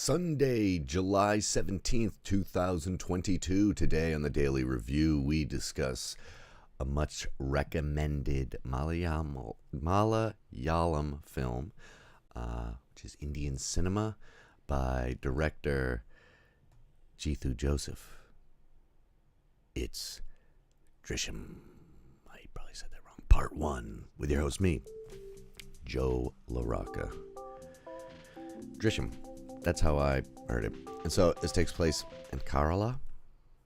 Sunday, July 17th, 2022. Today on the Daily Review, we discuss a much recommended Malayalam film, which is Indian cinema by director Jithu Joseph. It's Drishyam. I probably said that wrong. Part 1 with your host, me, Joe LaRocca. Drishyam. That's how I heard it. And so this takes place in Kerala.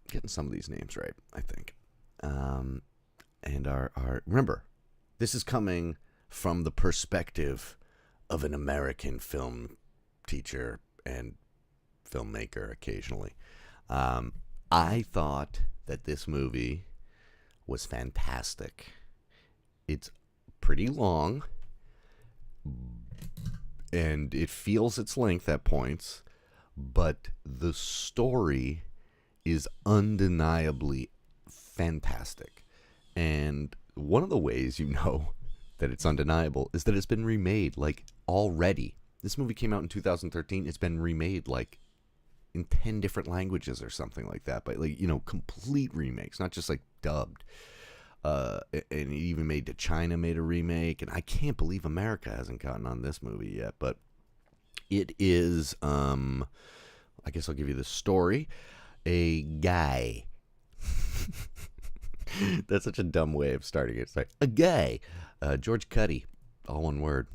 Getting some of these names right, I think. And our remember, this is coming from the perspective of an American film teacher and filmmaker occasionally. I thought that this movie was fantastic. It's pretty long, and it feels its length at points, but the story is undeniably fantastic. And one of the ways you know that it's undeniable is that it's been remade, like, already. This movie came out in 2013. It's been remade, like, in 10 different languages or something like that. But, like, complete remakes, not just, like, dubbed. And it even made to China, made a remake, and I can't believe America hasn't gotten on this movie yet. But it is, I guess I'll give you the story. A guy. That's such a dumb way of starting it. It's like a guy, George Cuddy, all one word.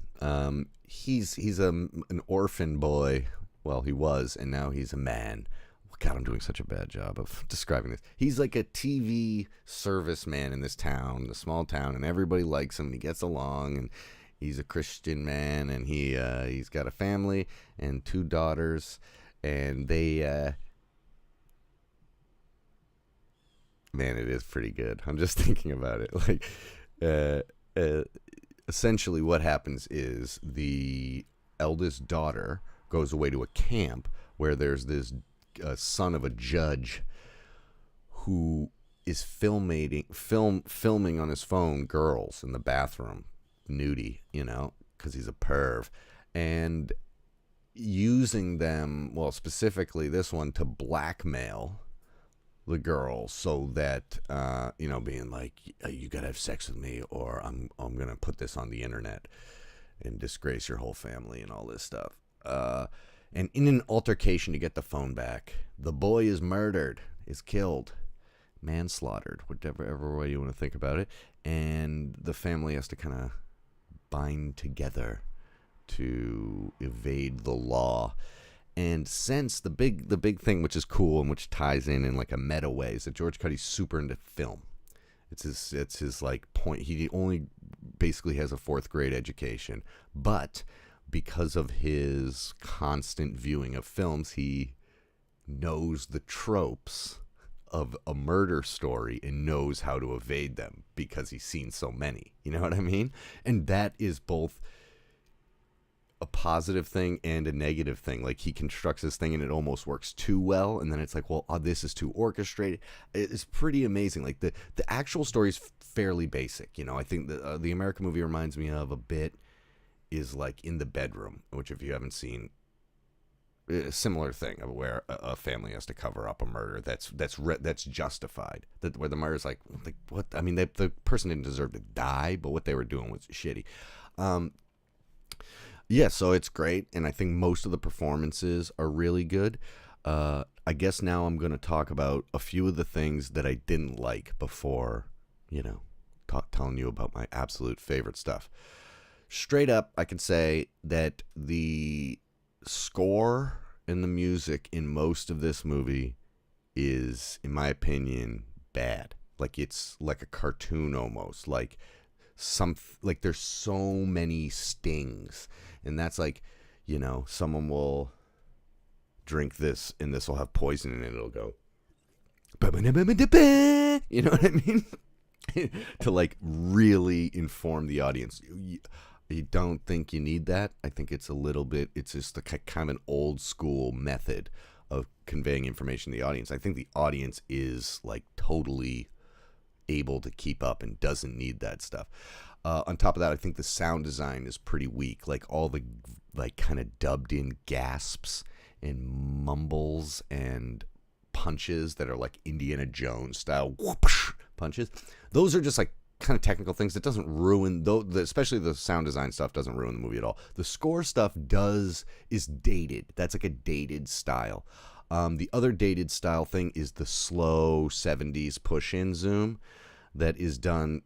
He's an orphan boy. Well, he was, and now he's a man. God, I'm doing such a bad job of describing this. He's like a TV serviceman in this town, the small town, and everybody likes him. He gets along, and he's a Christian man, and he's got a family and 2 daughters, and they, man, it is pretty good. I'm just thinking about it. Like, essentially what happens is the eldest daughter goes away to a camp where there's this son of a judge who is filming on his phone girls in the bathroom, nudie, because he's a perv, and using them, well, specifically this one, to blackmail the girls so that, being like, you gotta have sex with me or I'm gonna put this on the internet and disgrace your whole family and all this stuff. And in an altercation to get the phone back, the boy is murdered, is killed, manslaughtered, whatever way you want to think about it. And the family has to kind of bind together to evade the law. And since the big thing, which is cool and which ties in like a meta way, is that George Cuddy's super into film. It's his like point. He only basically has a 4th grade education, but because of his constant viewing of films, he knows the tropes of a murder story and knows how to evade them because he's seen so many. You know what I mean? And that is both a positive thing and a negative thing. Like, he constructs this thing and it almost works too well, and then it's like, well, this is too orchestrated. It's pretty amazing. Like, the actual story is fairly basic. I think the American movie reminds me of a bit is like In the Bedroom, which, if you haven't seen, a similar thing of where a family has to cover up a murder that's justified, where the murder's like what? I mean, the person didn't deserve to die, but what they were doing was shitty. Yeah, so it's great, and I think most of the performances are really good. I guess now I'm going to talk about a few of the things that I didn't like before, telling you about my absolute favorite stuff. Straight up, I can say that the score and the music in most of this movie is, in my opinion, bad. Like, it's like a cartoon almost. Like there's so many stings, and that's like, someone will drink this and this will have poison in it. It'll go, you know what I mean? To like really inform the audience. You don't think you need that? I think it's just a kind of an old school method of conveying information to the audience. I think the audience is like totally able to keep up and doesn't need that stuff. On top of that, I think the sound design is pretty weak. Like all the like kind of dubbed in gasps and mumbles and punches that are like Indiana Jones style whoosh punches. Those are just like kind of technical things that doesn't ruin, though, especially the sound design stuff doesn't ruin the movie at all. The score stuff is dated. That's like a dated style. The other dated style thing is the slow 70s push in zoom that is done,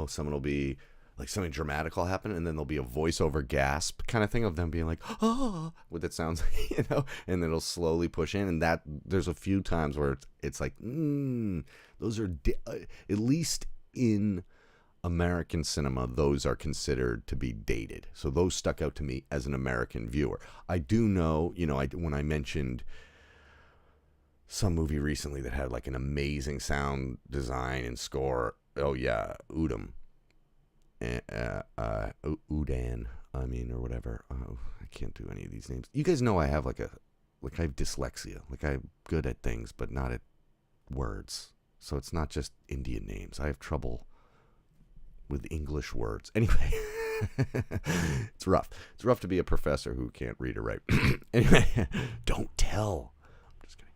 someone will be like, something dramatic will happen, and then there'll be a voiceover gasp kind of thing of them being like, oh, what that sounds like, and then it'll slowly push in. And that there's a few times where it's like, those are, at least in American cinema, those are considered to be dated. So those stuck out to me as an American viewer. I do know, when I mentioned some movie recently that had like an amazing sound design and score, oh yeah, Udam. Udan, or whatever. Oh, I can't do any of these names. You guys know I have I have dyslexia. Like, I'm good at things, but not at words. So it's not just Indian names. I have trouble with English words. Anyway, it's rough. It's rough to be a professor who can't read or write. Anyway, don't tell. I'm just kidding.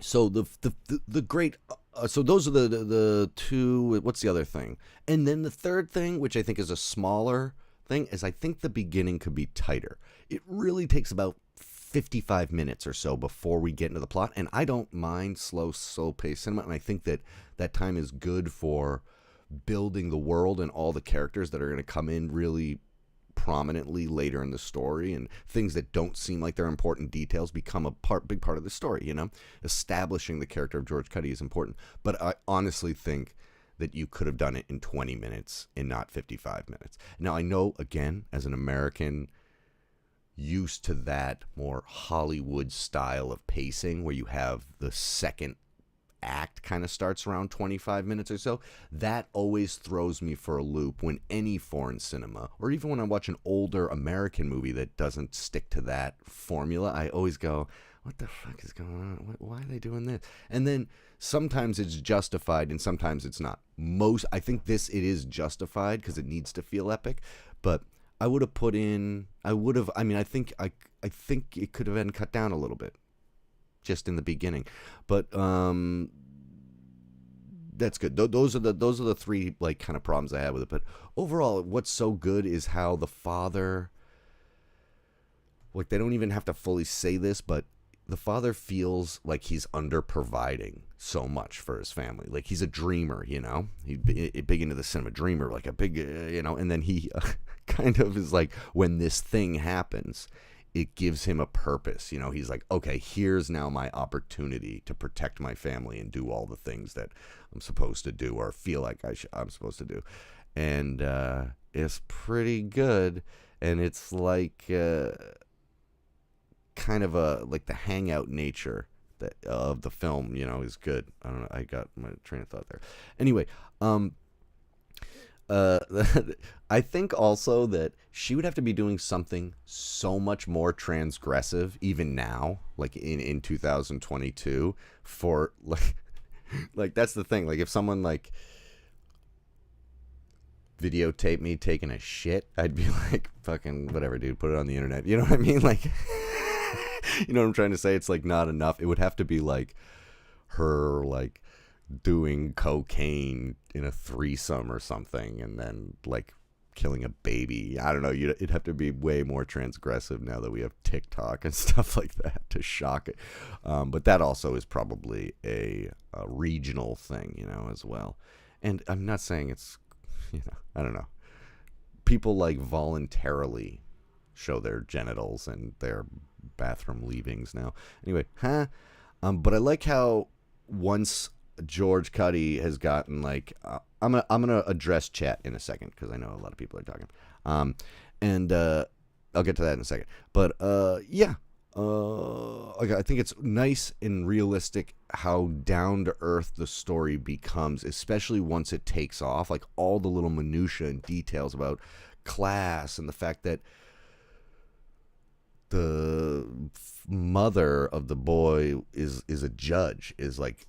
So the great. So those are the two. What's the other thing? And then the third thing, which I think is a smaller thing, is I think the beginning could be tighter. It really takes about 55 minutes or so before we get into the plot, and I don't mind slow paced cinema, and I think that time is good for building the world and all the characters that are going to come in really prominently later in the story, and things that don't seem like they're important details become a big part of the story. Establishing the character of George Cuddy is important, but I honestly think that you could have done it in 20 minutes and not 55 minutes. Now, I know, again, as an American used to that more Hollywood style of pacing where you have the second act kind of starts around 25 minutes or so, that always throws me for a loop when any foreign cinema, or even when I watch an older American movie that doesn't stick to that formula, I always go, what the fuck is going on? Why are they doing this? And then sometimes it's justified and sometimes it's not. I think it is justified because it needs to feel epic, but I think it could have been cut down a little bit just in the beginning, but that's good. Those are the three like kind of problems I had with it. But overall, what's so good is how the father, like, they don't even have to fully say this, but the father feels like he's under providing so much for his family. Like, he's a dreamer, he's big into the cinema, dreamer, like a big, and then he kind of is like, when this thing happens, it gives him a purpose. He's like, okay, here's now my opportunity to protect my family and do all the things that I'm supposed to do or feel like I'm supposed to do. And it's pretty good. And it's like kind of like the hangout nature of the film, is good. I don't know. I got my train of thought there. Anyway, I think also that she would have to be doing something so much more transgressive even now, like in 2022, for like that's the thing. Like, if someone like videotaped me taking a shit, I'd be like, fucking whatever, dude, put it on the internet. You know what I mean? Like, you know what I'm trying to say? It's like not enough. It would have to be like her like doing cocaine in a threesome or something, and then like killing a baby. I don't know. It'd have to be way more transgressive now that we have TikTok and stuff like that to shock it. But that also is probably a regional thing, as well. And I'm not saying it's, I don't know. People like voluntarily show their genitals and their bathroom leavings now. Anyway, but I like how once George Cuddy has gotten like I'm gonna address chat in a second because I know a lot of people are talking, and I'll get to that in a second. But okay, I think it's nice and realistic how down to earth the story becomes, especially once it takes off. Like, all the little minutia and details about class and the fact that the mother of the boy is a judge is like,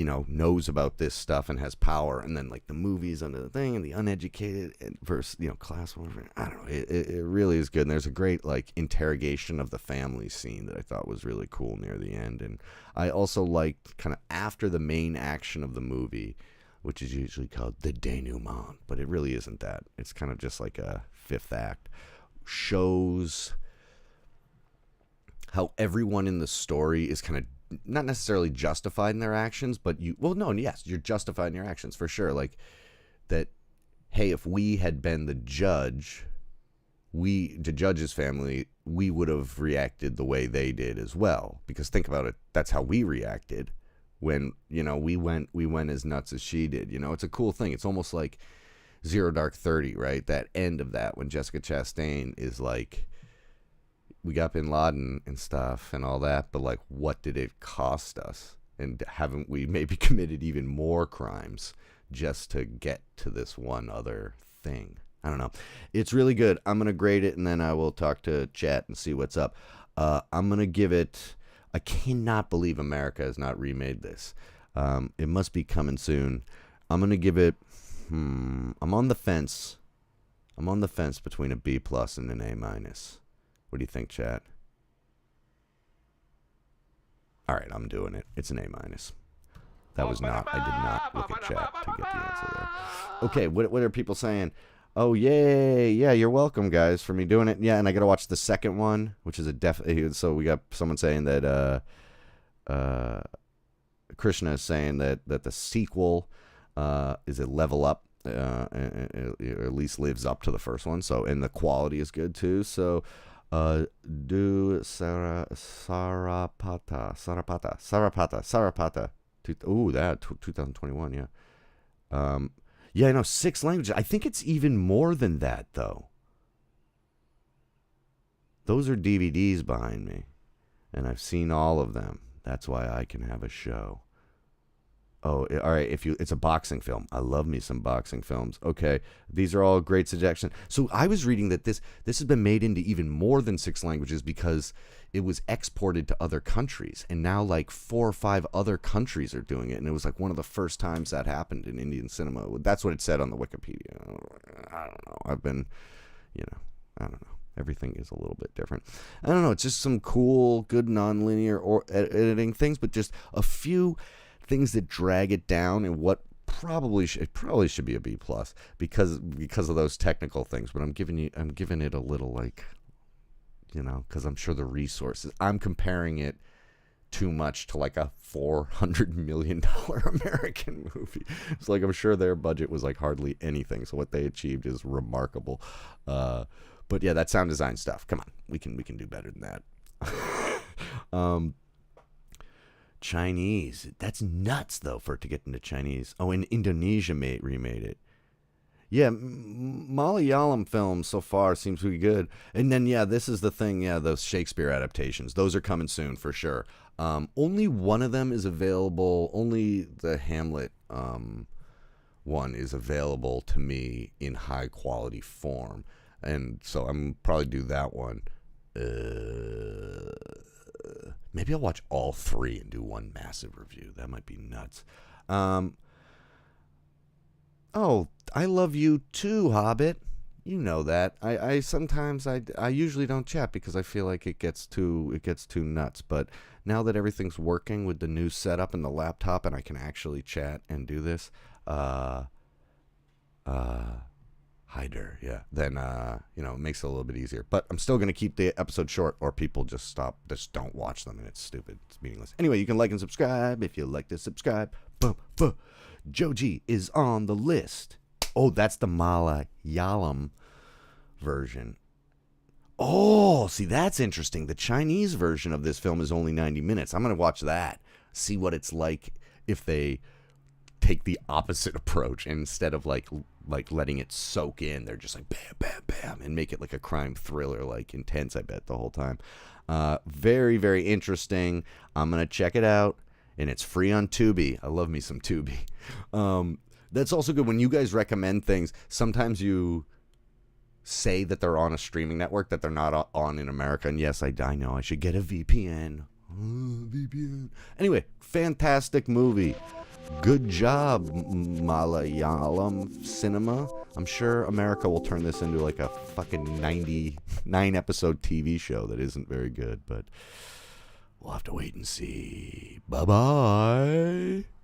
knows about this stuff and has power, and then like the movies under the thing, and the uneducated versus class warfare. I don't know. It really is good. And there's a great like interrogation of the family scene that I thought was really cool near the end. And I also liked kind of after the main action of the movie, which is usually called the denouement, but it really isn't that. It's kind of just like a fifth act. Shows how everyone in the story is kind of not necessarily justified in their actions, but you're justified in your actions for sure. Like that, hey, if we had been the judge, the judge's family, we would have reacted the way they did as well. Because think about it, that's how we reacted when, we went as nuts as she did. It's a cool thing. It's almost like Zero Dark 30, right? That end of that when Jessica Chastain is like, we got Bin Laden and stuff and all that, but like, what did it cost us? And haven't we maybe committed even more crimes just to get to this one other thing? I don't know. It's really good. I'm going to grade it, and then I will talk to chat and see what's up. I'm going to give it, I cannot believe America has not remade this. It must be coming soon. I'm going to give it, I'm on the fence. I'm on the fence between a B plus and an A minus. What do you think, chat? All right, I'm doing it. It's an A minus. That was not. I did not look at chat to get the answer there. Okay, what are people saying? Oh, yay. Yeah, you're welcome, guys, for me doing it. Yeah, and I got to watch the second one, which is so we got someone saying that Krishna is saying that the sequel is a level up, or at least lives up to the first one. So, and the quality is good, too. So, Sarapata. Ooh, that 2021, yeah. Yeah, I know, 6 languages. I think it's even more than that, though. Those are DVDs behind me, and I've seen all of them. That's why I can have a show. Oh, all right. It's a boxing film. I love me some boxing films. Okay, these are all great suggestions. So I was reading that this has been made into even more than 6 languages because it was exported to other countries, and now like 4 or 5 other countries are doing it, and it was like one of the first times that happened in Indian cinema. That's what it said on the Wikipedia. I don't know. I've been, I don't know. Everything is a little bit different. I don't know. It's just some cool, good nonlinear or editing things, but just a few things that drag it down, and what probably should be a B plus because of those technical things. But I'm giving it a little like, because I'm sure the resources. I'm comparing it too much to like a $400 million American movie. It's like I'm sure their budget was like hardly anything. So what they achieved is remarkable. But yeah, that sound design stuff. Come on, we can do better than that. Chinese. That's nuts, though, for it to get into Chinese. Oh, and Indonesia remade it. Yeah, Malayalam films so far seems to be good. And then, yeah, this is the thing. Yeah, those Shakespeare adaptations. Those are coming soon for sure. Only one of them is available. Only the Hamlet one is available to me in high quality form. And so I'm probably do that one. Maybe I'll watch all 3 and do one massive review. That might be nuts. Oh, I love you too, Hobbit. You know that. I sometimes I usually don't chat because I feel like it gets too nuts. But now that everything's working with the new setup and the laptop, and I can actually chat and do this, Hyder, yeah. Then it makes it a little bit easier. But I'm still gonna keep the episode short, or people just don't watch them, and it's stupid. It's meaningless. Anyway, you can like and subscribe if you like to subscribe. Joji is on the list. Oh, that's the Malayalam version. Oh, see, that's interesting. The Chinese version of this film is only 90 minutes. I'm gonna watch that. See what it's like if they take the opposite approach, and instead of like letting it soak in, they're just like bam, bam, bam, and make it like a crime thriller, like intense, I bet, the whole time. Very, very interesting. I'm gonna check it out, and it's free on Tubi. I love me some Tubi. That's also good when you guys recommend things. Sometimes you say that they're on a streaming network that they're not on in America, and yes, I know I should get a VPN. VPN. Anyway, fantastic movie. Good job, Malayalam cinema. I'm sure America will turn this into like a fucking 99 episode TV show that isn't very good, but we'll have to wait and see. Bye bye.